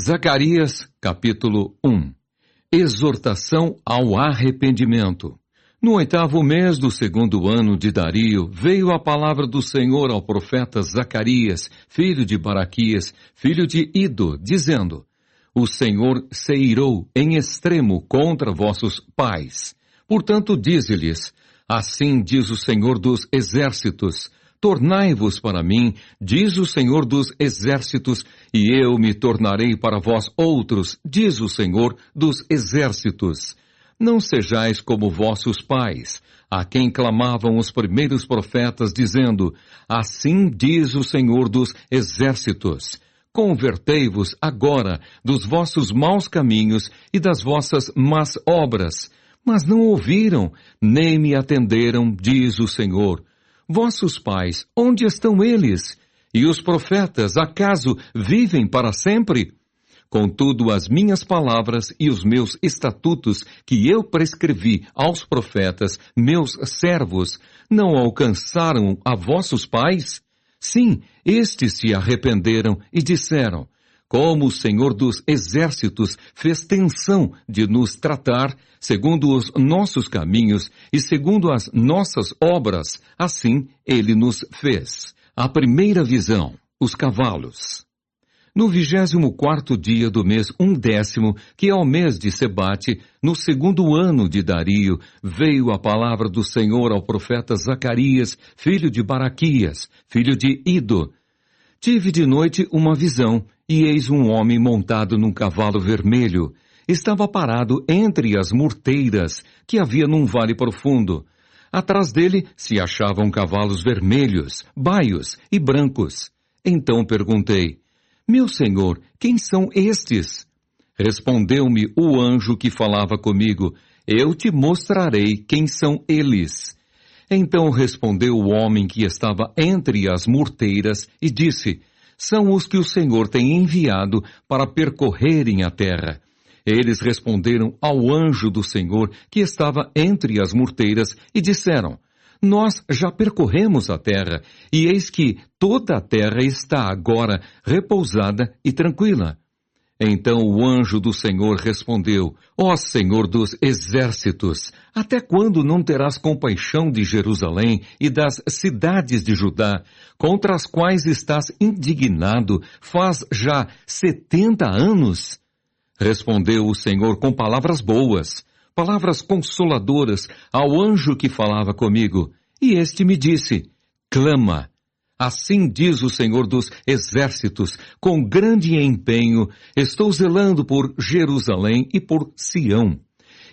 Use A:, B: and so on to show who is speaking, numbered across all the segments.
A: Zacarias, capítulo 1. Exortação ao arrependimento. No 8º mês do 2º ano de Dario, veio a palavra do Senhor ao profeta Zacarias, filho de Baraquias, filho de Ido, dizendo: O Senhor se irou em extremo contra vossos pais. Portanto, dize-lhes: Assim diz o Senhor dos exércitos: Tornai-vos para mim, diz o Senhor dos exércitos, e eu me tornarei para vós outros, diz o Senhor dos exércitos. Não sejais como vossos pais, a quem clamavam os primeiros profetas, dizendo: Assim diz o Senhor dos exércitos. Convertei-vos agora dos vossos maus caminhos e das vossas más obras. Mas não ouviram, nem me atenderam, diz o Senhor. Vossos pais, onde estão eles? E os profetas, acaso vivem para sempre? Contudo, as minhas palavras e os meus estatutos que eu prescrevi aos profetas, meus servos, não alcançaram a vossos pais? Sim, estes se arrependeram e disseram: Como o Senhor dos exércitos fez tensão de nos tratar, segundo os nossos caminhos e segundo as nossas obras, assim ele nos fez. A primeira visão, os cavalos. No 24º dia do mês 1º, que é o mês de Sebate, no 2º ano de Dario, veio a palavra do Senhor ao profeta Zacarias, filho de Baraquias, filho de Ido. Tive de noite uma visão, e eis um homem montado num cavalo vermelho. Estava parado entre as murteiras que havia num vale profundo. Atrás dele se achavam cavalos vermelhos, baios e brancos. Então perguntei: Meu senhor, quem são estes? Respondeu-me o anjo que falava comigo: Eu te mostrarei quem são eles. Então respondeu o homem que estava entre as murteiras e disse: São os que o Senhor tem enviado para percorrerem a terra. Eles responderam ao anjo do Senhor que estava entre as murteiras e disseram: Nós já percorremos a terra, e eis que toda a terra está agora repousada e tranquila. Então o anjo do Senhor respondeu: Ó Senhor dos exércitos, até quando não terás compaixão de Jerusalém e das cidades de Judá, contra as quais estás indignado faz já 70 anos? Respondeu o Senhor com palavras boas, palavras consoladoras ao anjo que falava comigo. E este me disse: Clama. Assim diz o Senhor dos exércitos, com grande empenho estou zelando por Jerusalém e por Sião.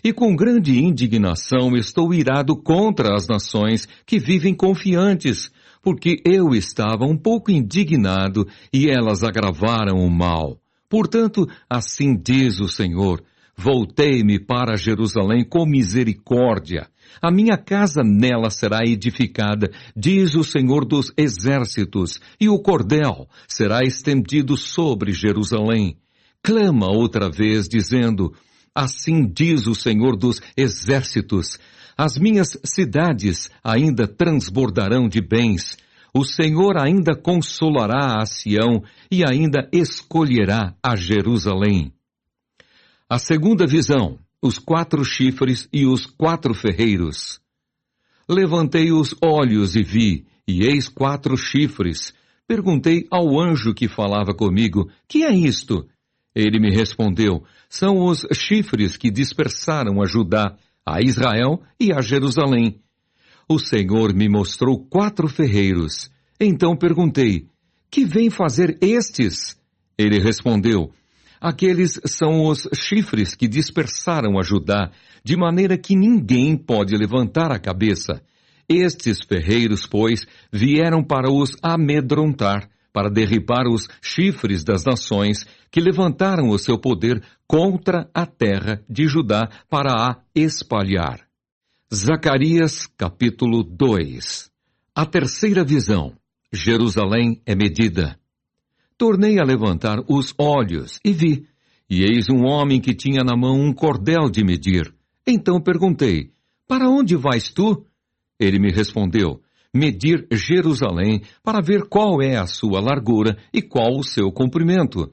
A: E com grande indignação estou irado contra as nações que vivem confiantes, porque eu estava um pouco indignado e elas agravaram o mal. Portanto, assim diz o Senhor: Voltei-me para Jerusalém com misericórdia. A minha casa nela será edificada, diz o Senhor dos exércitos, e o cordel será estendido sobre Jerusalém. Clama outra vez, dizendo: Assim diz o Senhor dos exércitos: As minhas cidades ainda transbordarão de bens. O Senhor ainda consolará a Sião e ainda escolherá a Jerusalém. A segunda visão, os 4 chifres e os 4 ferreiros. Levantei os olhos e vi, e eis 4 chifres. Perguntei ao anjo que falava comigo: Que é isto? Ele me respondeu: São os chifres que dispersaram a Judá, a Israel e a Jerusalém. O Senhor me mostrou 4 ferreiros. Então perguntei: Que vêm fazer estes? Ele respondeu: Aqueles são os chifres que dispersaram a Judá, de maneira que ninguém pode levantar a cabeça. Estes ferreiros, pois, vieram para os amedrontar, para derribar os chifres das nações que levantaram o seu poder contra a terra de Judá para a espalhar. Zacarias, capítulo 2. A terceira visão. Jerusalém é medida. Tornei a levantar os olhos e vi, e eis um homem que tinha na mão um cordel de medir. Então perguntei: Para onde vais tu? Ele me respondeu: Medir Jerusalém, para ver qual é a sua largura e qual o seu comprimento.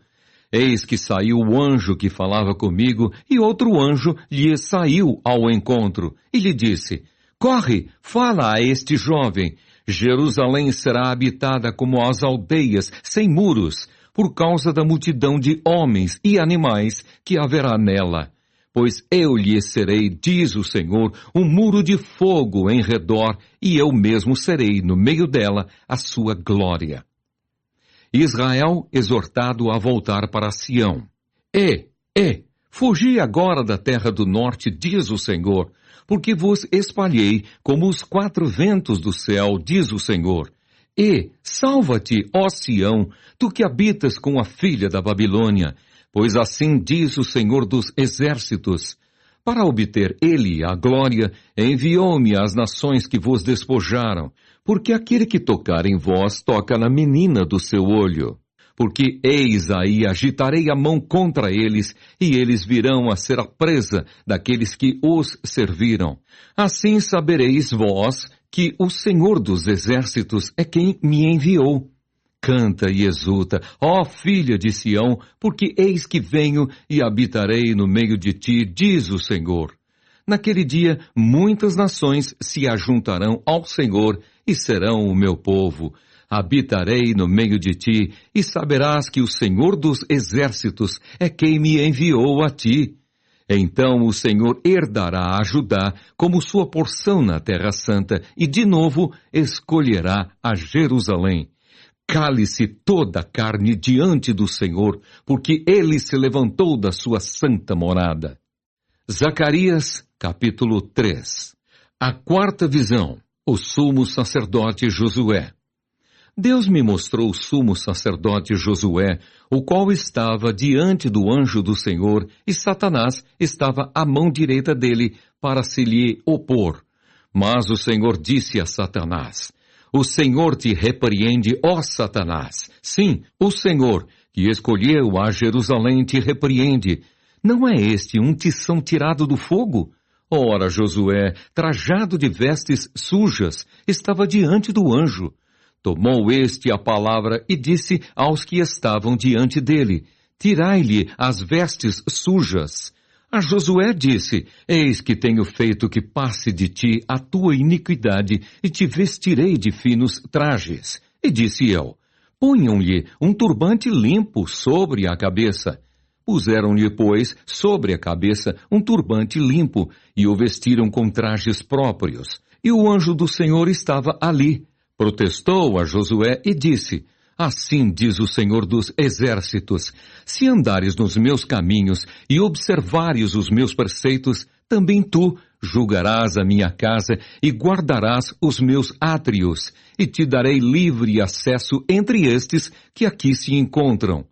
A: Eis que saiu o anjo que falava comigo, e outro anjo lhe saiu ao encontro, e lhe disse: Corre, fala a este jovem. Jerusalém será habitada como as aldeias, sem muros, por causa da multidão de homens e animais que haverá nela. Pois eu lhe serei, diz o Senhor, um muro de fogo em redor, e eu mesmo serei no meio dela a sua glória. Israel exortado a voltar para Sião. Fugi agora da terra do norte, diz o Senhor, porque vos espalhei como os quatro ventos do céu, diz o Senhor. Salva-te, ó Sião, tu que habitas com a filha da Babilônia, pois assim diz o Senhor dos exércitos. Para obter ele a glória, enviou-me às nações que vos despojaram, porque aquele que tocar em vós toca na menina do seu olho. Porque eis aí agitarei a mão contra eles, e eles virão a ser a presa daqueles que os serviram. Assim sabereis vós que o Senhor dos exércitos é quem me enviou. Canta e exulta, ó filha de Sião, porque eis que venho e habitarei no meio de ti, diz o Senhor. Naquele dia, muitas nações se ajuntarão ao Senhor e serão o meu povo. Habitarei no meio de ti, e saberás que o Senhor dos exércitos é quem me enviou a ti. Então o Senhor herdará a Judá como sua porção na Terra Santa, e de novo escolherá a Jerusalém. Cale-se toda a carne diante do Senhor, porque ele se levantou da sua santa morada. Zacarias, capítulo 3. A quarta visão, o sumo sacerdote Josué. Deus me mostrou o sumo sacerdote Josué, o qual estava diante do anjo do Senhor, e Satanás estava à mão direita dele para se lhe opor. Mas o Senhor disse a Satanás: O Senhor te repreende, ó Satanás. Sim, o Senhor, que escolheu a Jerusalém, te repreende. Não é este um tição tirado do fogo? Ora, Josué, trajado de vestes sujas, estava diante do anjo. Tomou este a palavra e disse aos que estavam diante dele: Tirai-lhe as vestes sujas. A Josué disse: Eis que tenho feito que passe de ti a tua iniquidade, e te vestirei de finos trajes. E disse eu: Ponham-lhe um turbante limpo sobre a cabeça. Puseram-lhe, pois, sobre a cabeça um turbante limpo, e o vestiram com trajes próprios. E o anjo do Senhor estava ali. Protestou a Josué e disse: Assim diz o Senhor dos exércitos: se andares nos meus caminhos e observares os meus preceitos, também tu julgarás a minha casa e guardarás os meus átrios, e te darei livre acesso entre estes que aqui se encontram.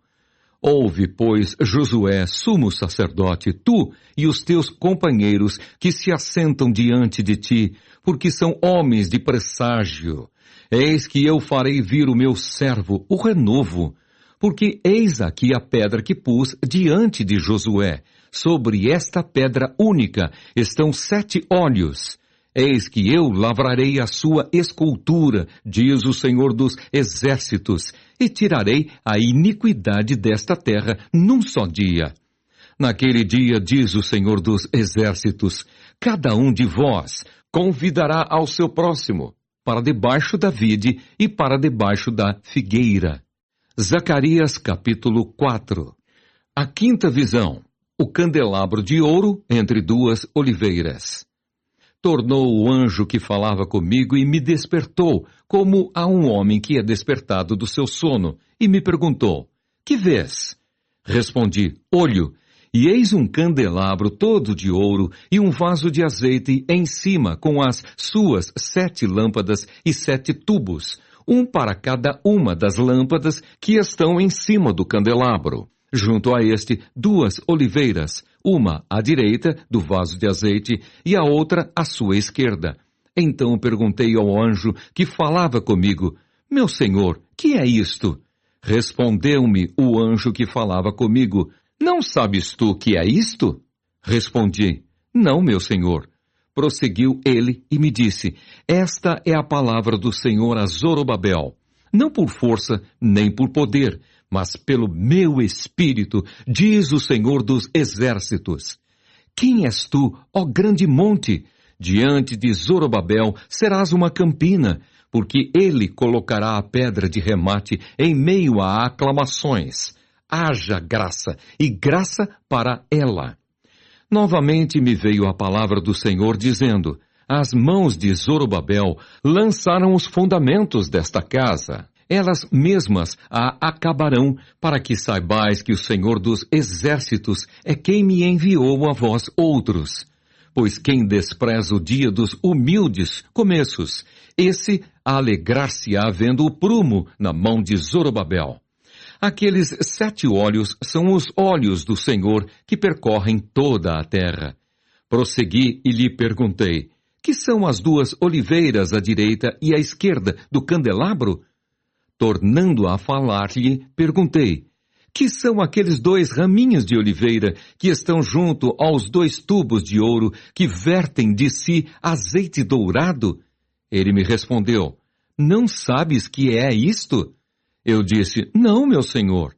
A: Ouve, pois, Josué, sumo sacerdote, tu e os teus companheiros que se assentam diante de ti, porque são homens de presságio. Eis que eu farei vir o meu servo, o renovo, porque eis aqui a pedra que pus diante de Josué. Sobre esta pedra única estão 7 olhos. Eis que eu lavrarei a sua escultura, diz o Senhor dos exércitos, e tirarei a iniquidade desta terra num só dia. Naquele dia, diz o Senhor dos exércitos, cada um de vós convidará ao seu próximo, para debaixo da vide e para debaixo da figueira. Zacarias capítulo 4. A quinta visão, o candelabro de ouro entre 2 oliveiras. Tornou o anjo que falava comigo e me despertou, como a um homem que é despertado do seu sono, e me perguntou: Que vês? Respondi: Olho. E eis um candelabro todo de ouro e um vaso de azeite em cima, com as suas 7 lâmpadas e 7 tubos, um para cada uma das lâmpadas que estão em cima do candelabro. Junto a este, 2 oliveiras, uma à direita do vaso de azeite e a outra à sua esquerda. Então perguntei ao anjo que falava comigo: Meu senhor, que é isto? Respondeu-me o anjo que falava comigo: Não sabes tu que é isto? Respondi: Não, meu senhor. Prosseguiu ele e me disse: Esta é a palavra do Senhor a Zorobabel. Não por força, nem por poder, mas pelo meu espírito, diz o Senhor dos Exércitos. Quem és tu, ó grande monte? Diante de Zorobabel serás uma campina, porque ele colocará a pedra de remate em meio a aclamações. Haja graça, e graça para ela. Novamente me veio a palavra do Senhor dizendo: as mãos de Zorobabel lançaram os fundamentos desta casa. Elas mesmas a acabarão, para que saibais que o Senhor dos Exércitos é quem me enviou a vós outros. Pois quem despreza o dia dos humildes começos, esse alegrar-se-á vendo o prumo na mão de Zorobabel. Aqueles 7 olhos são os olhos do Senhor que percorrem toda a terra. Prossegui e lhe perguntei: que são as 2 oliveiras à direita e à esquerda do candelabro? Tornando a falar-lhe, perguntei: que são aqueles 2 raminhos de oliveira que estão junto aos 2 tubos de ouro que vertem de si azeite dourado? Ele me respondeu: não sabes que é isto? Eu disse: não, meu senhor.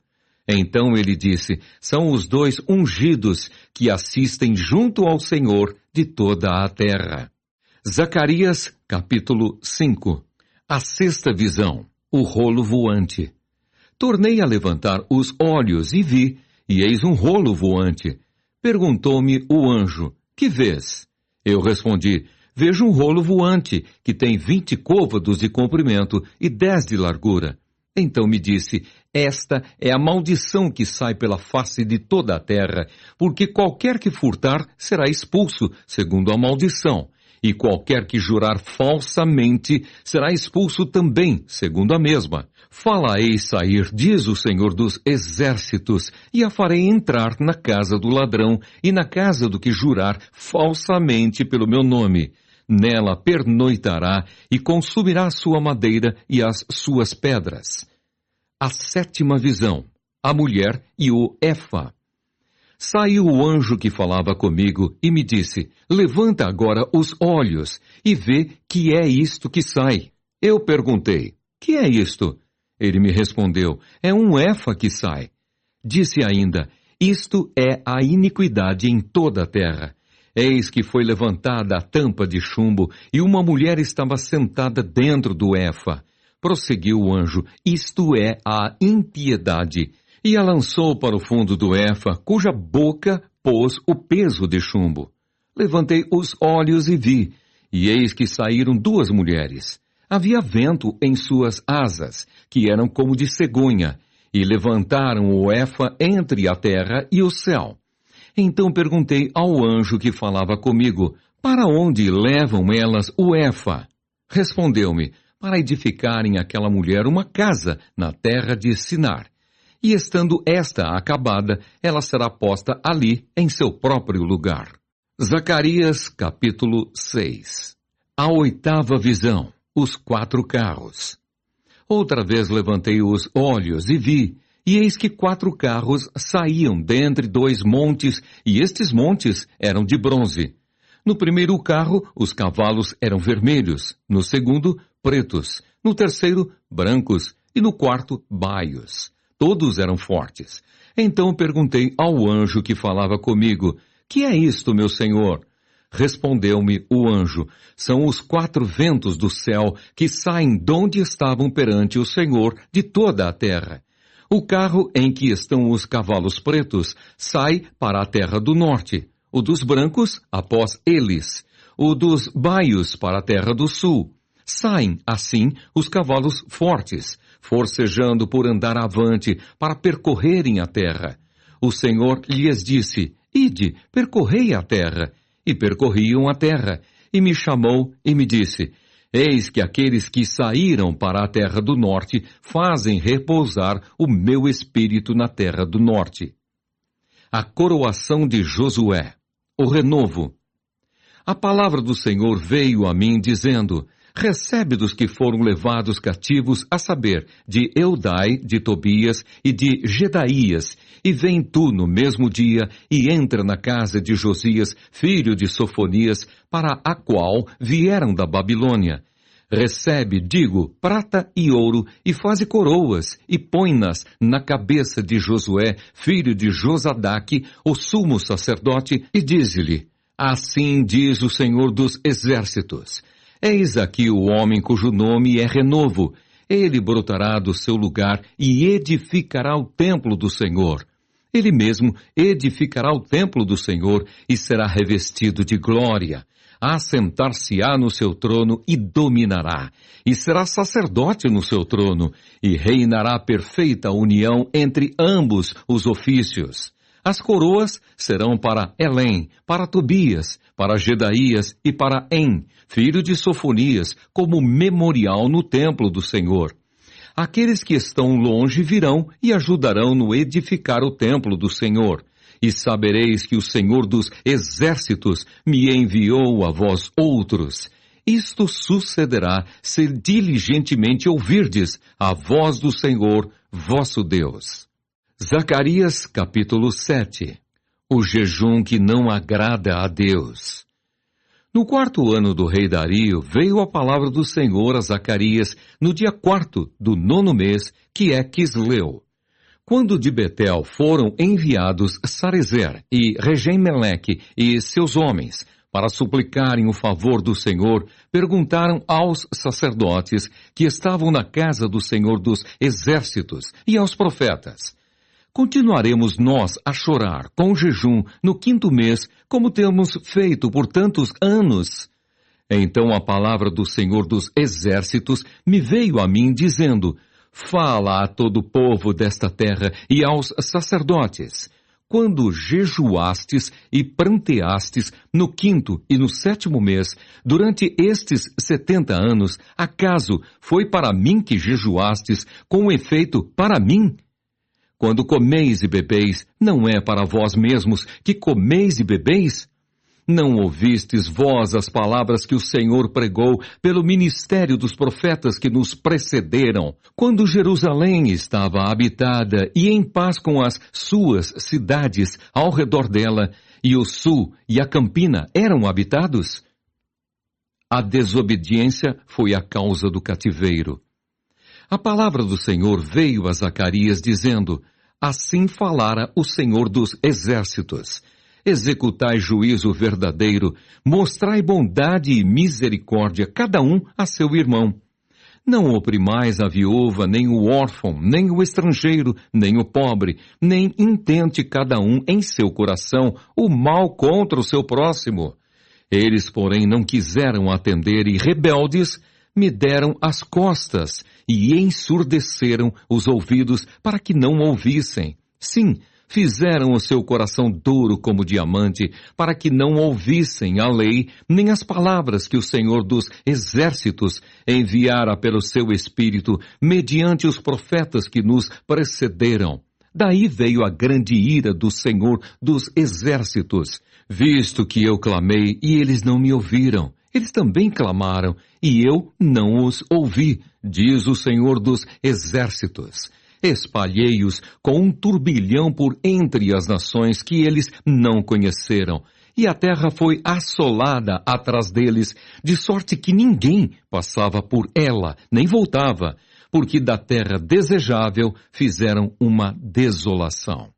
A: Então ele disse: são os 2 ungidos que assistem junto ao Senhor de toda a terra. Zacarias, capítulo 5. A 6ª visão, o rolo voante. Tornei a levantar os olhos e vi, e eis um rolo voante. Perguntou-me o anjo: que vês? Eu respondi: vejo um rolo voante, que tem 20 côvados de comprimento e 10 de largura. Então me disse: esta é a maldição que sai pela face de toda a terra, porque qualquer que furtar será expulso, segundo a maldição, e qualquer que jurar falsamente será expulso também, segundo a mesma. Fala-ei sair, diz o Senhor dos Exércitos, e a farei entrar na casa do ladrão e na casa do que jurar falsamente pelo meu nome. Nela pernoitará e consumirá a sua madeira e as suas pedras. A 7ª visão, a mulher e o Efa. Saiu o anjo que falava comigo e me disse: levanta agora os olhos e vê que é isto que sai. Eu perguntei: que é isto? Ele me respondeu: é um Efa que sai. Disse ainda: isto é a iniquidade em toda a terra. Eis que foi levantada a tampa de chumbo, e uma mulher estava sentada dentro do Efa. Prosseguiu o anjo: isto é a impiedade. E a lançou para o fundo do Efa, cuja boca pôs o peso de chumbo. Levantei os olhos e vi, e eis que saíram 2 mulheres. Havia vento em suas asas, que eram como de cegonha, e levantaram o Efa entre a terra e o céu. Então perguntei ao anjo que falava comigo: para onde levam elas o Efa? Respondeu-me: para edificarem àquela mulher uma casa na terra de Sinar. E estando esta acabada, ela será posta ali em seu próprio lugar. Zacarias, capítulo 6. A 8ª visão, os 4 carros. Outra vez levantei os olhos e vi, e eis que 4 carros saíam dentre 2 montes, e estes montes eram de bronze. No primeiro carro, os cavalos eram vermelhos, no segundo, pretos, no terceiro, brancos, e no quarto, baios. Todos eram fortes. Então perguntei ao anjo que falava comigo: que é isto, meu senhor? Respondeu-me o anjo: são os 4 ventos do céu que saem donde estavam perante o Senhor de toda a terra. O carro em que estão os cavalos pretos sai para a terra do norte, o dos brancos após eles, o dos baios para a terra do sul. Saem, assim, os cavalos fortes, forcejando por andar avante para percorrerem a terra. O Senhor lhes disse: ide, percorrei a terra. E percorriam a terra. E me chamou e me disse: eis que aqueles que saíram para a terra do norte fazem repousar o meu espírito na terra do norte. A coroação de Josué, o renovo. A palavra do Senhor veio a mim dizendo: recebe dos que foram levados cativos, a saber, de Eudai, de Tobias e de Gedaías, e vem tu no mesmo dia e entra na casa de Josias, filho de Sofonias, para a qual vieram da Babilônia. Recebe, digo, prata e ouro, e faze coroas, e põe-nas na cabeça de Josué, filho de Josadaque, o sumo sacerdote, e dize-lhe: Assim diz o Senhor dos Exércitos: Eis aqui o homem cujo nome é Renovo. Ele brotará do seu lugar e edificará o templo do Senhor. Ele mesmo edificará o templo do Senhor e será revestido de glória. Assentar-se-á no seu trono e dominará, e será sacerdote no seu trono, e reinará perfeita união entre ambos os ofícios. As coroas serão para Elém, para Tobias, para Gedaías e para En, filho de Sofonias, como memorial no templo do Senhor. Aqueles que estão longe virão e ajudarão no edificar o templo do Senhor. E sabereis que o Senhor dos Exércitos me enviou a vós outros. Isto sucederá se diligentemente ouvirdes a voz do Senhor, vosso Deus. Zacarias capítulo 7. O jejum que não agrada a Deus. No 4º ano do rei Dario, veio a palavra do Senhor a Zacarias no dia 4º do 9º mês, que é Quisleu. Quando de Betel foram enviados Sarezer e Regem-Meleque e seus homens para suplicarem o favor do Senhor, perguntaram aos sacerdotes que estavam na casa do Senhor dos Exércitos e aos profetas: Continuaremos nós a chorar com jejum no 5º mês, como temos feito por tantos anos? Então a palavra do Senhor dos Exércitos me veio a mim, dizendo: Fala a todo o povo desta terra e aos sacerdotes. Quando jejuastes e pranteastes no 5º e no 7º mês, durante estes 70 anos, acaso foi para mim que jejuastes, com efeito para mim? Quando comeis e bebeis, não é para vós mesmos que comeis e bebeis? Não ouvistes vós as palavras que o Senhor pregou pelo ministério dos profetas que nos precederam, quando Jerusalém estava habitada e em paz com as suas cidades ao redor dela, e o sul e a campina eram habitados? A desobediência foi a causa do cativeiro. A palavra do Senhor veio a Zacarias dizendo: Assim falara o Senhor dos Exércitos: Executai juízo verdadeiro, mostrai bondade e misericórdia, cada um a seu irmão. Não oprimais a viúva, nem o órfão, nem o estrangeiro, nem o pobre, nem intente cada um em seu coração o mal contra o seu próximo. Eles, porém, não quiseram atender e, rebeldes, me deram as costas e ensurdeceram os ouvidos para que não ouvissem. Sim, fizeram o seu coração duro como diamante, para que não ouvissem a lei, nem as palavras que o Senhor dos Exércitos enviara pelo seu Espírito, mediante os profetas que nos precederam. Daí veio a grande ira do Senhor dos Exércitos, visto que eu clamei e eles não me ouviram. Eles também clamaram, e eu não os ouvi, diz o Senhor dos Exércitos. Espalhei-os com um turbilhão por entre as nações que eles não conheceram, e a terra foi assolada atrás deles, de sorte que ninguém passava por ela, nem voltava, porque da terra desejável fizeram uma desolação.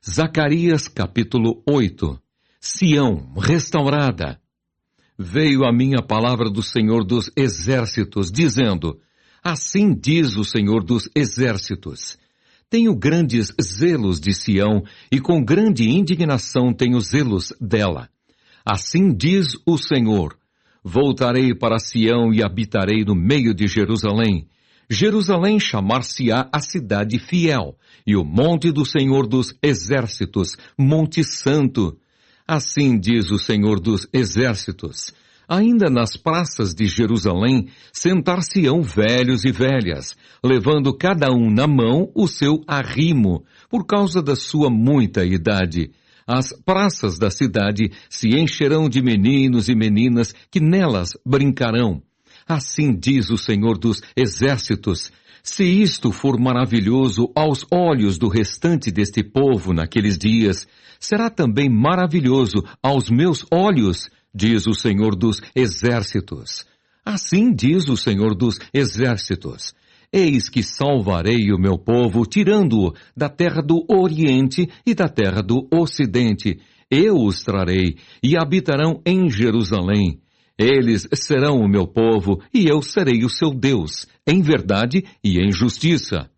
A: Zacarias capítulo 8. Sião restaurada. Veio a mim a palavra do Senhor dos Exércitos, dizendo: Assim diz o Senhor dos Exércitos: Tenho grandes zelos de Sião, e com grande indignação tenho zelos dela. Assim diz o Senhor: Voltarei para Sião e habitarei no meio de Jerusalém. Jerusalém chamar-se-á a cidade fiel, e o monte do Senhor dos Exércitos, monte santo. Assim diz o Senhor dos Exércitos: Ainda nas praças de Jerusalém sentar-se-ão velhos e velhas, levando cada um na mão o seu arrimo, por causa da sua muita idade. As praças da cidade se encherão de meninos e meninas que nelas brincarão. Assim diz o Senhor dos Exércitos: Se isto for maravilhoso aos olhos do restante deste povo naqueles dias, será também maravilhoso aos meus olhos, diz o Senhor dos Exércitos. Assim diz o Senhor dos Exércitos: eis que salvarei o meu povo, tirando-o da terra do Oriente e da terra do Ocidente. Eu os trarei, e habitarão em Jerusalém. Eles serão o meu povo, e eu serei o seu Deus, em verdade e em justiça.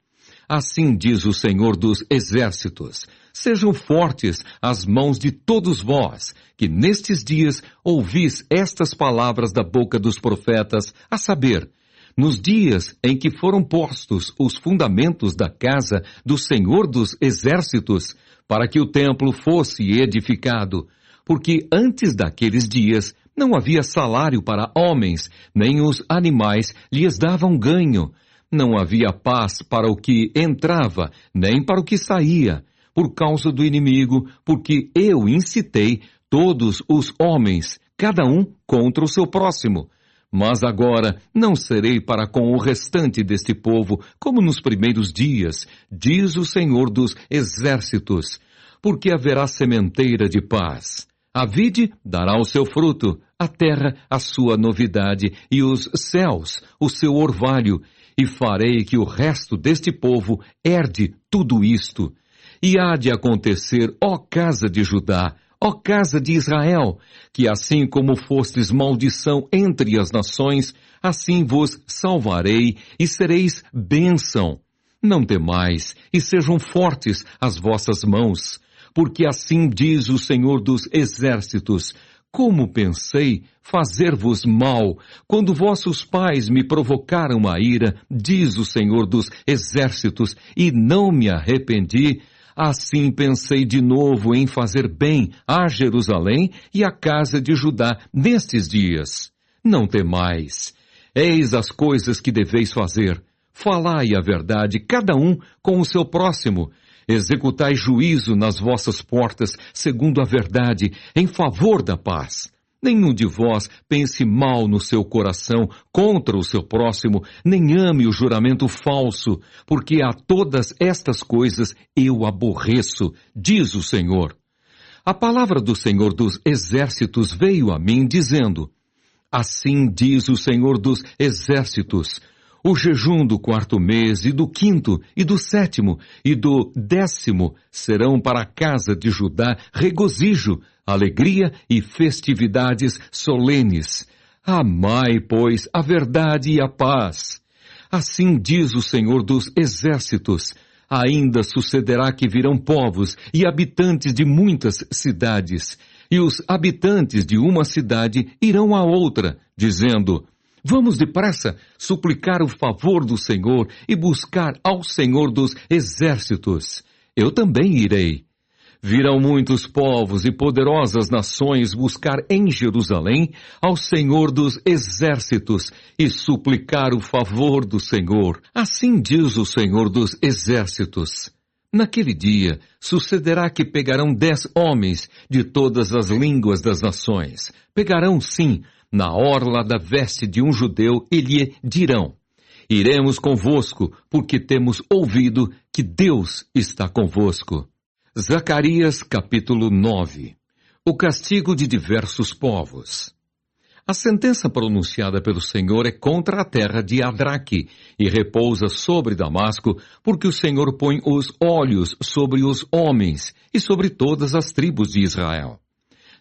A: Assim diz o Senhor dos Exércitos: sejam fortes as mãos de todos vós, que nestes dias ouvis estas palavras da boca dos profetas, a saber, nos dias em que foram postos os fundamentos da casa do Senhor dos Exércitos, para que o templo fosse edificado, porque antes daqueles dias não havia salário para homens, nem os animais lhes davam ganho. Não havia paz para o que entrava, nem para o que saía, por causa do inimigo, porque eu incitei todos os homens, cada um contra o seu próximo. Mas agora não serei para com o restante deste povo, como nos primeiros dias, diz o Senhor dos Exércitos, porque haverá sementeira de paz. A vide dará o seu fruto, a terra a sua novidade, e os céus o seu orvalho, e farei que o resto deste povo herde tudo isto. E há de acontecer, ó casa de Judá, ó casa de Israel, que assim como fostes maldição entre as nações, assim vos salvarei e sereis bênção. Não temais, e sejam fortes as vossas mãos, porque assim diz o Senhor dos Exércitos: como pensei fazer-vos mal, quando vossos pais me provocaram a ira, diz o Senhor dos Exércitos, e não me arrependi. Assim pensei de novo em fazer bem a Jerusalém e à casa de Judá nestes dias. Não temais. Eis as coisas que deveis fazer. Falai a verdade, cada um com o seu próximo. Executai juízo nas vossas portas, segundo a verdade, em favor da paz. Nenhum de vós pense mal no seu coração contra o seu próximo, nem ame o juramento falso, porque a todas estas coisas eu aborreço, diz o Senhor. A palavra do Senhor dos Exércitos veio a mim, dizendo: assim diz o Senhor dos Exércitos: o jejum do 4º mês, e do 5º, e do 7º, e do 10º serão para a casa de Judá regozijo, alegria e festividades solenes. Amai, pois, a verdade e a paz. Assim diz o Senhor dos Exércitos: ainda sucederá que virão povos e habitantes de muitas cidades, e os habitantes de uma cidade irão à outra, dizendo: vamos depressa suplicar o favor do Senhor e buscar ao Senhor dos Exércitos. Eu também irei. Virão muitos povos e poderosas nações buscar em Jerusalém ao Senhor dos Exércitos e suplicar o favor do Senhor. Assim diz o Senhor dos Exércitos: naquele dia sucederá que pegarão 10 homens de todas as línguas das nações. Pegarão, sim, na orla da veste de um judeu e lhe dirão: iremos convosco, porque temos ouvido que Deus está convosco. Zacarias capítulo 9. O castigo de diversos povos. A sentença pronunciada pelo Senhor é contra a terra de Adraque e repousa sobre Damasco, porque o Senhor põe os olhos sobre os homens e sobre todas as tribos de Israel.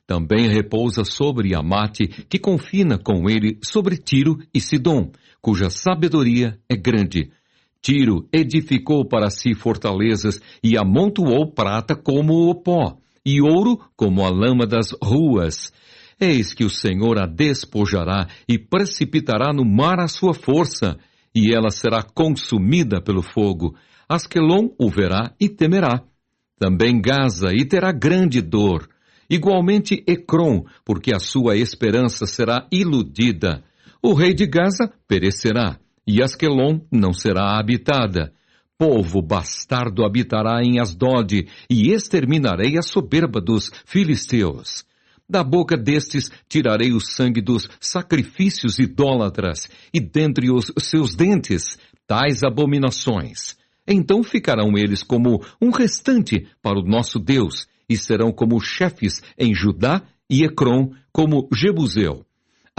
A: Também repousa sobre Amate, que confina com ele sobre Tiro e Sidom, cuja sabedoria é grande. Tiro edificou para si fortalezas e amontoou prata como o pó, e ouro como a lama das ruas. Eis que o Senhor a despojará e precipitará no mar a sua força, e ela será consumida pelo fogo. Asquelon o verá e temerá. Também Gaza e terá grande dor. Igualmente Ecrom, porque a sua esperança será iludida. O rei de Gaza perecerá, e Asquelon não será habitada. Povo bastardo habitará em Asdod, e exterminarei a soberba dos filisteus. Da boca destes tirarei o sangue dos sacrifícios idólatras, e dentre os seus dentes tais abominações. Então ficarão eles como um restante para o nosso Deus, e serão como chefes em Judá e Ecrom como Jebuseu.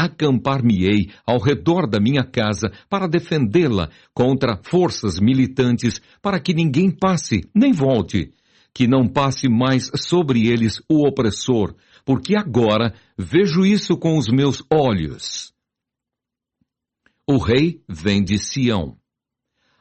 A: acampar-me-ei ao redor da minha casa para defendê-la contra forças militantes, para que ninguém passe nem volte, que não passe mais sobre eles o opressor, porque agora vejo isso com os meus olhos. O rei vem de Sião.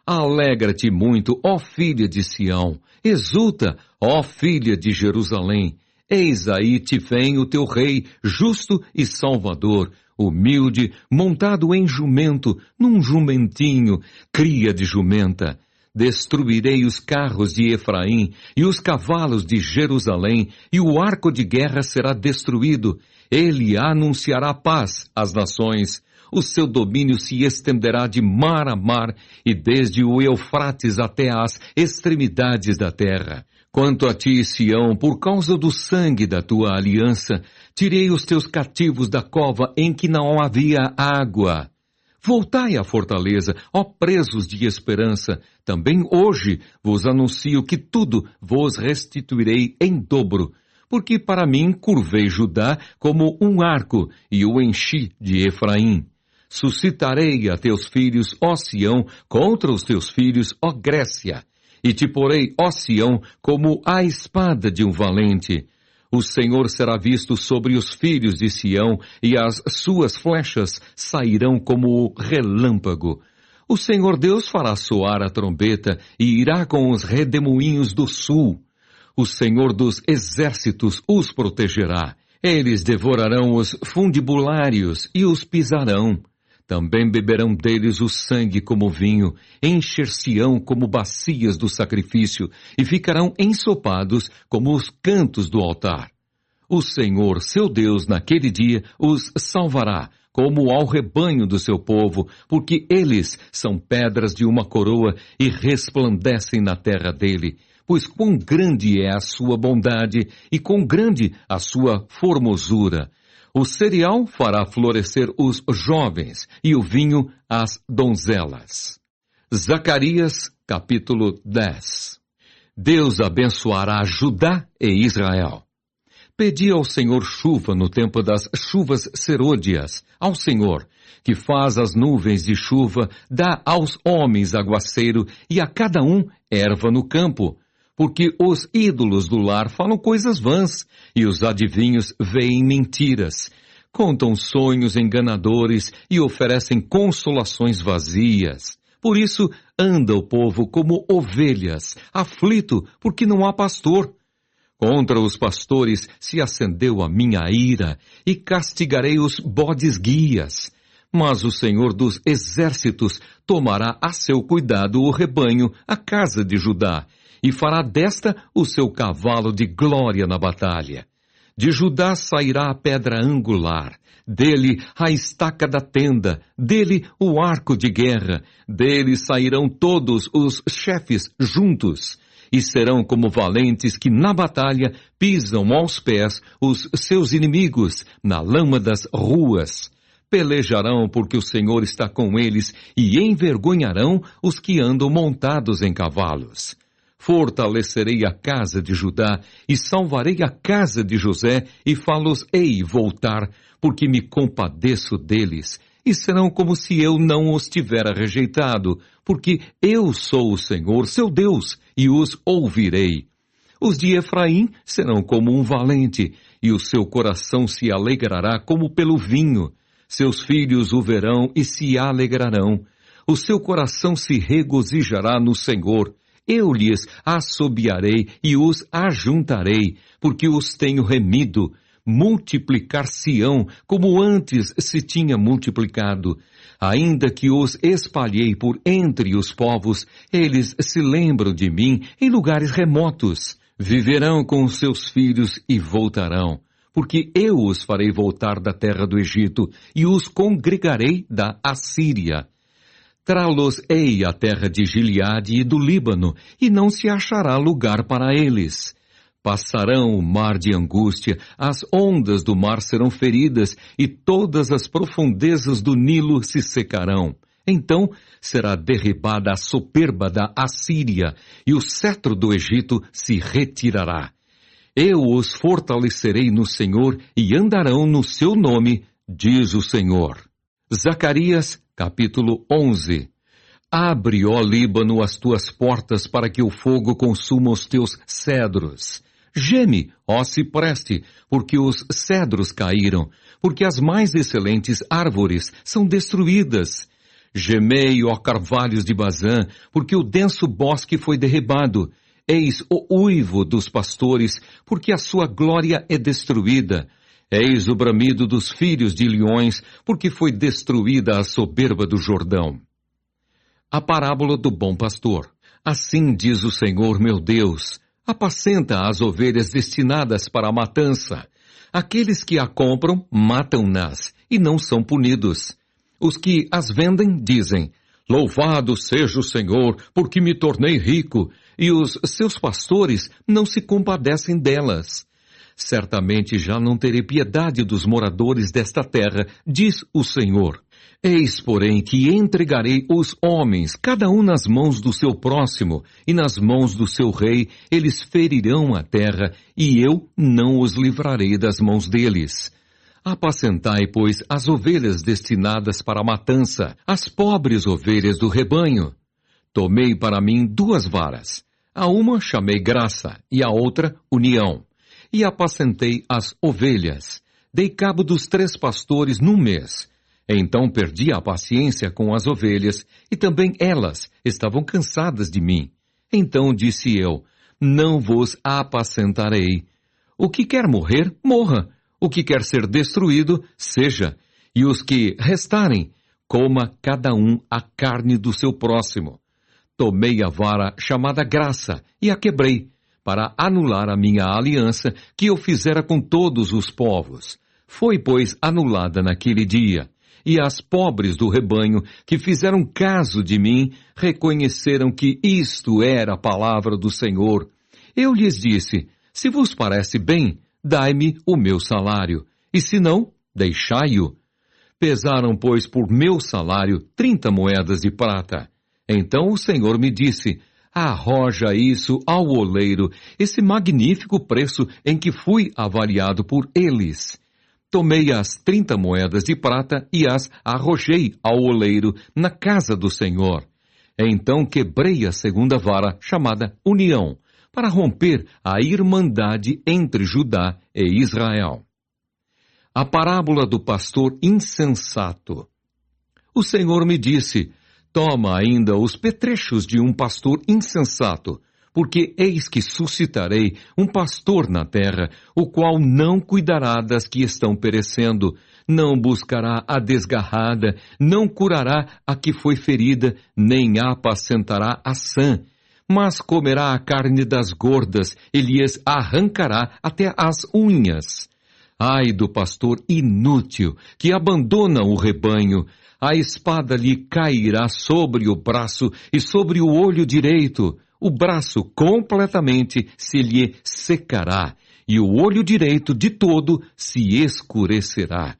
A: Alegra-te muito, ó filha de Sião, exulta, ó filha de Jerusalém. Eis aí te vem o teu rei, justo e salvador, humilde, montado em jumento, num jumentinho, cria de jumenta. Destruirei os carros de Efraim e os cavalos de Jerusalém, e o arco de guerra será destruído. Ele anunciará paz às nações. O seu domínio se estenderá de mar a mar e desde o Eufrates até as extremidades da terra. Quanto a ti, Sião, por causa do sangue da tua aliança, tirei os teus cativos da cova em que não havia água. Voltai à fortaleza, ó presos de esperança. Também hoje vos anuncio que tudo vos restituirei em dobro. Porque para mim curvei Judá como um arco e o enchi de Efraim. Suscitarei a teus filhos, ó Sião, contra os teus filhos, ó Grécia. E te porei, ó Sião, como a espada de um valente. O Senhor será visto sobre os filhos de Sião, e as suas flechas sairão como o relâmpago. O Senhor Deus fará soar a trombeta, e irá com os redemoinhos do sul. O Senhor dos exércitos os protegerá. Eles devorarão os fundibulários e os pisarão. Também beberão deles o sangue como vinho, encher-se-ão como bacias do sacrifício, e ficarão ensopados como os cantos do altar. O Senhor, seu Deus, naquele dia, os salvará, como ao rebanho do seu povo, porque eles são pedras de uma coroa e resplandecem na terra dele. Pois quão grande é a sua bondade e quão grande a sua formosura. O cereal fará florescer os jovens e o vinho as donzelas. Zacarias, capítulo 10. Deus abençoará Judá e Israel. Pedi ao Senhor chuva no tempo das chuvas serôdias, ao Senhor, que faz as nuvens de chuva, dá aos homens aguaceiro e a cada um erva no campo. Porque os ídolos do lar falam coisas vãs, e os adivinhos veem mentiras. Contam sonhos enganadores e oferecem consolações vazias. Por isso anda o povo como ovelhas, aflito, porque não há pastor. Contra os pastores se acendeu a minha ira, e castigarei os bodes guias. Mas o Senhor dos exércitos tomará a seu cuidado o rebanho, a casa de Judá, e fará desta o seu cavalo de glória na batalha. De Judá sairá a pedra angular, dele a estaca da tenda, dele o arco de guerra, dele sairão todos os chefes juntos, e serão como valentes que na batalha pisam aos pés os seus inimigos na lama das ruas. Pelejarão porque o Senhor está com eles e envergonharão os que andam montados em cavalos. Fortalecerei a casa de Judá e salvarei a casa de José e fá-los-ei voltar, porque me compadeço deles. E serão como se eu não os tivera rejeitado, porque eu sou o Senhor, seu Deus, e os ouvirei. Os de Efraim serão como um valente, e o seu coração se alegrará como pelo vinho. Seus filhos o verão e se alegrarão. O seu coração se regozijará no Senhor. Eu lhes assobiarei e os ajuntarei, porque os tenho remido. Multiplicar-se-ão como antes se tinha multiplicado. Ainda que os espalhei por entre os povos, eles se lembram de mim em lugares remotos. Viverão com os seus filhos e voltarão, porque eu os farei voltar da terra do Egito e os congregarei da Assíria. Trá-los-ei à terra de Gileade e do Líbano, e não se achará lugar para eles. Passarão o mar de angústia, as ondas do mar serão feridas, e todas as profundezas do Nilo se secarão. Então será derribada a soberba da Assíria, e o cetro do Egito se retirará. Eu os fortalecerei no Senhor, e andarão no seu nome, diz o Senhor. Zacarias, capítulo 11. Abre, ó Líbano, as tuas portas para que o fogo consuma os teus cedros. Geme, ó cipreste, porque os cedros caíram, porque as mais excelentes árvores são destruídas. Gemei, ó carvalhos de Bazã, porque o denso bosque foi derribado. Eis o uivo dos pastores, porque a sua glória é destruída. Eis o bramido dos filhos de leões, porque foi destruída a soberba do Jordão. A parábola do bom pastor. Assim diz o Senhor meu Deus: apacenta as ovelhas destinadas para a matança. Aqueles que a compram, matam-nas, e não são punidos. Os que as vendem dizem: louvado seja o Senhor, porque me tornei rico, e os seus pastores não se compadecem delas. Certamente já não terei piedade dos moradores desta terra, diz o Senhor. Eis, porém, que entregarei os homens, cada um nas mãos do seu próximo, e nas mãos do seu rei eles ferirão a terra, e eu não os livrarei das mãos deles. Apacentai, pois, as ovelhas destinadas para a matança, as pobres ovelhas do rebanho. Tomei para mim 2 varas. A uma chamei graça, e a outra união. E apacentei as ovelhas. Dei cabo dos 3 pastores num mês. Então perdi a paciência com as ovelhas, e também elas estavam cansadas de mim. Então disse eu: não vos apacentarei. O que quer morrer, morra. O que quer ser destruído, seja. E os que restarem, coma cada um a carne do seu próximo. Tomei a vara chamada graça e a quebrei, para anular a minha aliança que eu fizera com todos os povos. Foi, pois, anulada naquele dia. E as pobres do rebanho, que fizeram caso de mim, reconheceram que isto era a palavra do Senhor. Eu lhes disse: se vos parece bem, dai-me o meu salário, e se não, deixai-o. Pesaram, pois, por meu salário 30 moedas de prata. Então o Senhor me disse: arroja isso ao oleiro, esse magnífico preço em que fui avaliado por eles. Tomei as 30 moedas de prata e as arrojei ao oleiro na casa do Senhor. Então quebrei a 2ª vara, chamada união, para romper a irmandade entre Judá e Israel. A parábola do pastor insensato. O Senhor me disse: toma ainda os petrechos de um pastor insensato, porque eis que suscitarei um pastor na terra, o qual não cuidará das que estão perecendo, não buscará a desgarrada, não curará a que foi ferida, nem apacentará a sã, mas comerá a carne das gordas e lhes arrancará até as unhas. Ai do pastor inútil, que abandona o rebanho, a espada lhe cairá sobre o braço e sobre o olho direito, o braço completamente se lhe secará, e o olho direito de todo se escurecerá.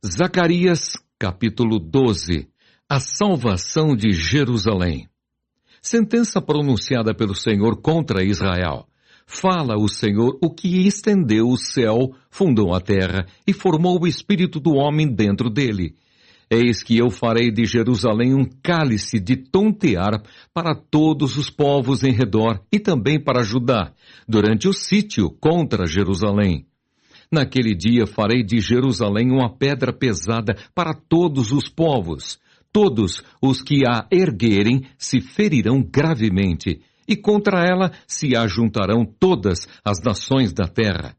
A: Zacarias, capítulo 12. A salvação de Jerusalém. Sentença pronunciada pelo Senhor contra Israel. Fala o Senhor o que estendeu o céu, fundou a terra e formou o espírito do homem dentro dele. Eis que eu farei de Jerusalém um cálice de tontear para todos os povos em redor e também para Judá, durante o sítio contra Jerusalém. Naquele dia farei de Jerusalém uma pedra pesada para todos os povos. Todos os que a erguerem se ferirão gravemente, e contra ela se ajuntarão todas as nações da terra.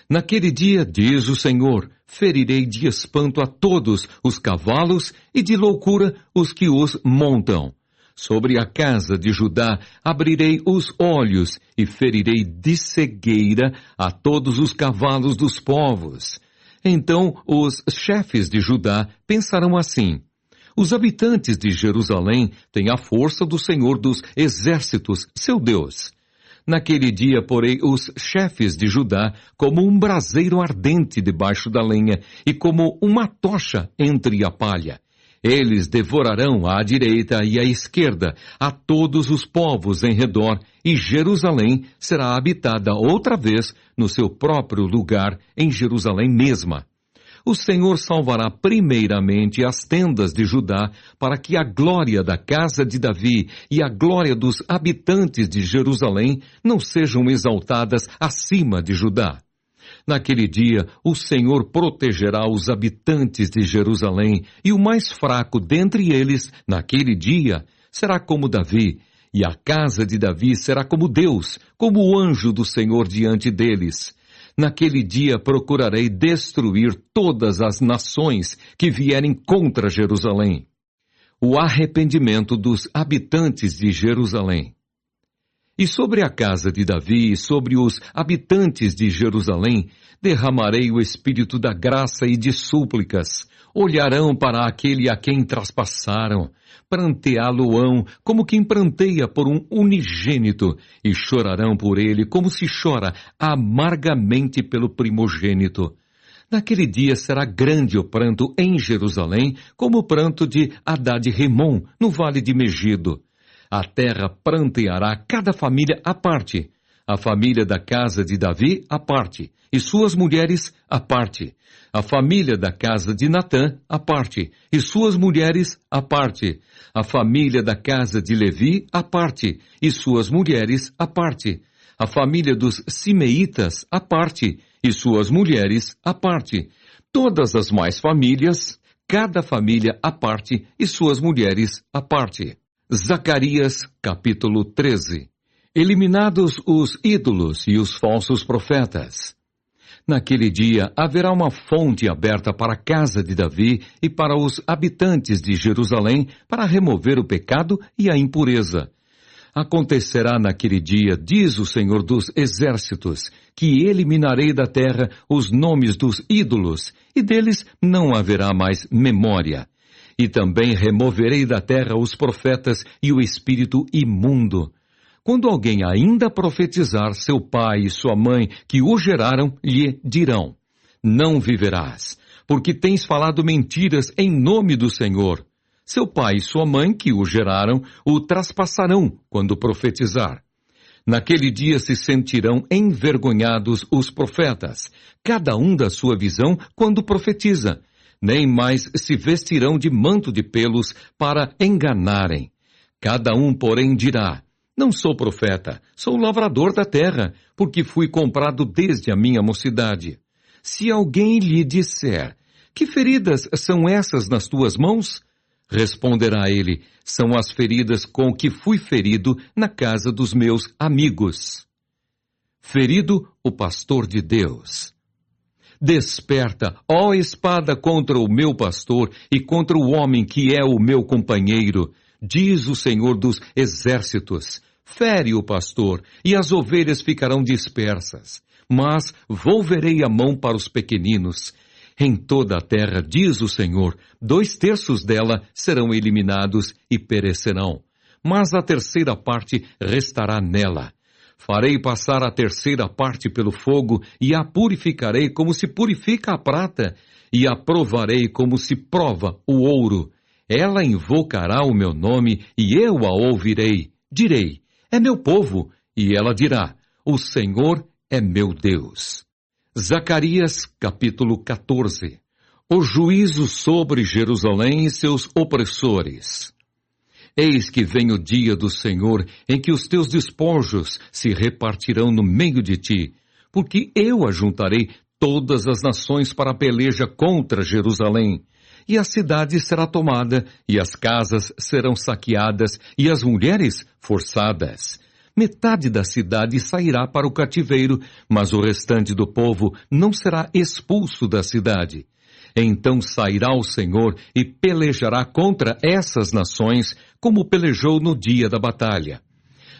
A: Naquele dia, diz o Senhor, ferirei de espanto a todos os cavalos e de loucura os que os montam. Sobre a casa de Judá abrirei os olhos e ferirei de cegueira a todos os cavalos dos povos. Então os chefes de Judá pensarão assim: os habitantes de Jerusalém têm a força do Senhor dos exércitos, seu Deus. Naquele dia porei os chefes de Judá como um braseiro ardente debaixo da lenha e como uma tocha entre a palha. Eles devorarão à direita e à esquerda a todos os povos em redor, e Jerusalém será habitada outra vez no seu próprio lugar, em Jerusalém mesma. O Senhor salvará primeiramente as tendas de Judá, para que a glória da casa de Davi e a glória dos habitantes de Jerusalém não sejam exaltadas acima de Judá. Naquele dia, o Senhor protegerá os habitantes de Jerusalém, e o mais fraco dentre eles, naquele dia, será como Davi, e a casa de Davi será como Deus, como o anjo do Senhor diante deles. Naquele dia procurarei destruir todas as nações que vierem contra Jerusalém. O arrependimento dos habitantes de Jerusalém. E sobre a casa de Davi e sobre os habitantes de Jerusalém, derramarei o espírito da graça e de súplicas. Olharão para aquele a quem traspassaram, pranteá-lo-ão como quem pranteia por um unigênito, e chorarão por ele como se chora amargamente pelo primogênito. Naquele dia será grande o pranto em Jerusalém, como o pranto de Hadad-Rimom, no vale de Megido. A terra pranteará cada família à parte, a família da casa de Davi à parte, e suas mulheres à parte, a família da casa de Natã à parte, e suas mulheres à parte, a família da casa de Levi à parte, e suas mulheres à parte, a família dos Simeitas à parte, e suas mulheres à parte, todas as mais famílias, cada família à parte, e suas mulheres à parte. Zacarias, capítulo 13. Eliminados os ídolos e os falsos profetas. Naquele dia haverá uma fonte aberta para a casa de Davi e para os habitantes de Jerusalém para remover o pecado e a impureza. Acontecerá naquele dia, diz o Senhor dos Exércitos, que eliminarei da terra os nomes dos ídolos, e deles não haverá mais memória. E também removerei da terra os profetas e o espírito imundo. Quando alguém ainda profetizar, seu pai e sua mãe, que o geraram, lhe dirão: não viverás, porque tens falado mentiras em nome do Senhor. Seu pai e sua mãe, que o geraram, o traspassarão quando profetizar. Naquele dia se sentirão envergonhados os profetas, cada um da sua visão, quando profetiza. Nem mais se vestirão de manto de pelos para enganarem. Cada um, porém, dirá: não sou profeta, sou lavrador da terra, porque fui comprado desde a minha mocidade. Se alguém lhe disser: que feridas são essas nas tuas mãos? Responderá ele: são as feridas com que fui ferido na casa dos meus amigos. Ferido o pastor de Deus. Desperta, ó espada, contra o meu pastor e contra o homem que é o meu companheiro, diz o Senhor dos Exércitos. Fere o pastor, e as ovelhas ficarão dispersas, mas volverei a mão para os pequeninos. Em toda a terra, diz o Senhor, 2/3 dela serão eliminados e perecerão, mas a 3ª parte restará nela. Farei passar a 3ª parte pelo fogo, e a purificarei como se purifica a prata, e a provarei como se prova o ouro. Ela invocará o meu nome, e eu a ouvirei. Direi: é meu povo, e ela dirá: o Senhor é meu Deus. Zacarias, capítulo 14. O juízo sobre Jerusalém e seus opressores. Eis que vem o dia do Senhor, em que os teus despojos se repartirão no meio de ti, porque eu ajuntarei todas as nações para a peleja contra Jerusalém. E a cidade será tomada, e as casas serão saqueadas, e as mulheres forçadas. Metade da cidade sairá para o cativeiro, mas o restante do povo não será expulso da cidade. Então sairá o Senhor e pelejará contra essas nações, como pelejou no dia da batalha.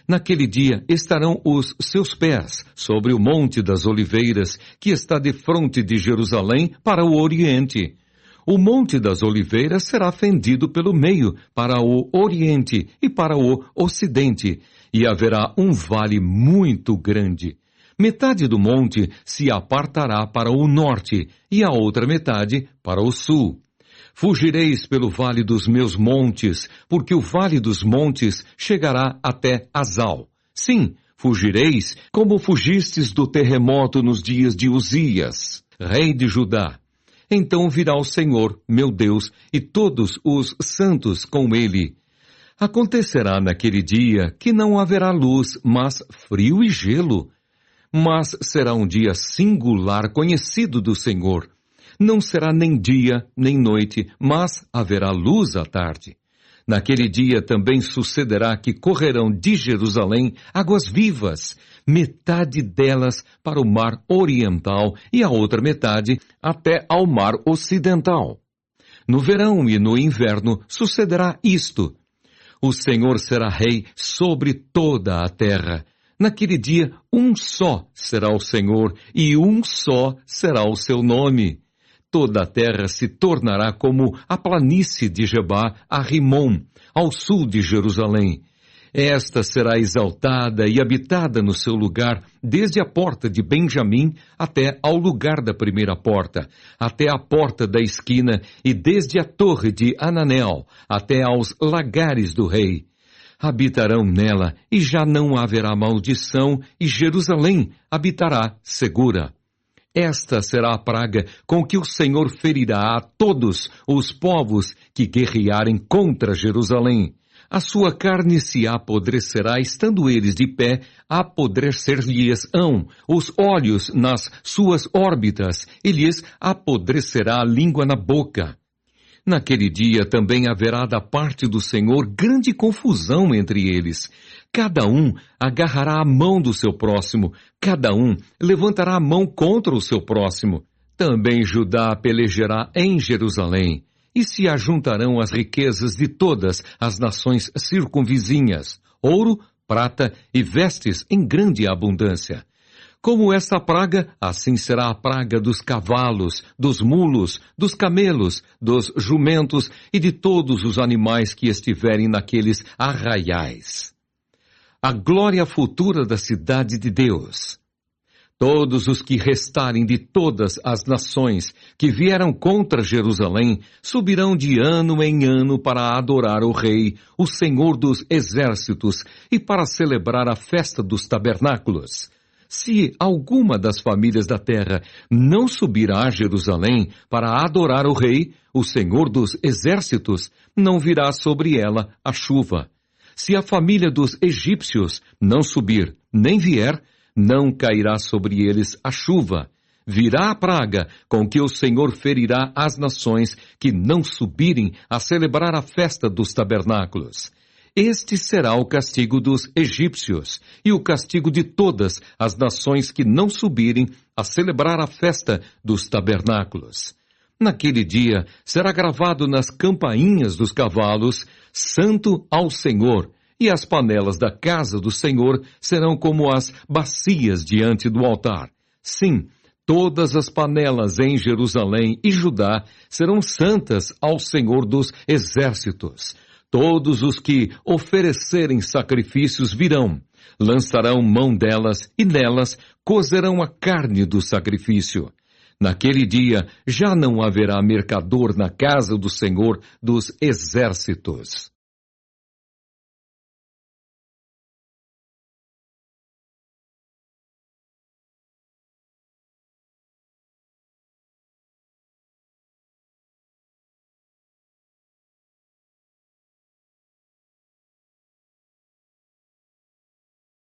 A: Naquele dia estarão os seus pés sobre o Monte das Oliveiras, que está defronte de Jerusalém para o oriente. O Monte das Oliveiras será fendido pelo meio para o oriente e para o ocidente, e haverá um vale muito grande. Metade do monte se apartará para o norte, e a outra metade para o sul. Fugireis pelo vale dos meus montes, porque o vale dos montes chegará até Azal. Sim, fugireis como fugistes do terremoto nos dias de Uzias, rei de Judá. Então virá o Senhor, meu Deus, e todos os santos com ele. Acontecerá naquele dia que não haverá luz, mas frio e gelo. Mas será um dia singular conhecido do Senhor. Não será nem dia, nem noite, mas haverá luz à tarde. Naquele dia também sucederá que correrão de Jerusalém águas vivas, metade delas para o mar oriental e a outra metade até ao mar ocidental. No verão e no inverno sucederá isto. O Senhor será rei sobre toda a terra. Naquele dia, um só será o Senhor e um só será o seu nome. Toda a terra se tornará como a planície de Gebá a Rimom, ao sul de Jerusalém. Esta será exaltada e habitada no seu lugar, desde a porta de Benjamim até ao lugar da primeira porta, até a porta da esquina e desde a torre de Ananel até aos lagares do rei. Habitarão nela e já não haverá maldição e Jerusalém habitará segura. Esta será a praga com que o Senhor ferirá a todos os povos que guerrearem contra Jerusalém. A sua carne se apodrecerá, estando eles de pé, apodrecer-lhes-ão os olhos nas suas órbitas, e lhes apodrecerá a língua na boca. Naquele dia também haverá da parte do Senhor grande confusão entre eles. Cada um agarrará a mão do seu próximo, cada um levantará a mão contra o seu próximo. Também Judá pelejará em Jerusalém, e se ajuntarão as riquezas de todas as nações circunvizinhas, ouro, prata e vestes em grande abundância. Como esta praga, assim será a praga dos cavalos, dos mulos, dos camelos, dos jumentos e de todos os animais que estiverem naqueles arraiais. A glória futura da cidade de Deus. Todos os que restarem de todas as nações que vieram contra Jerusalém subirão de ano em ano para adorar o Rei, o Senhor dos Exércitos, e para celebrar a festa dos tabernáculos. Se alguma das famílias da terra não subir a Jerusalém para adorar o Rei, o Senhor dos Exércitos, não virá sobre ela a chuva. Se a família dos egípcios não subir, nem vier, não cairá sobre eles a chuva. Virá a praga com que o Senhor ferirá as nações que não subirem a celebrar a festa dos tabernáculos. Este será o castigo dos egípcios e o castigo de todas as nações que não subirem a celebrar a festa dos tabernáculos. Naquele dia será gravado nas campainhas dos cavalos, Santo ao Senhor, e as panelas da casa do Senhor serão como as bacias diante do altar. Sim, todas as panelas em Jerusalém e Judá serão santas ao Senhor dos Exércitos. Todos os que oferecerem sacrifícios virão, lançarão mão delas e nelas cozerão a carne do sacrifício. Naquele dia já não haverá mercador na casa do Senhor dos Exércitos.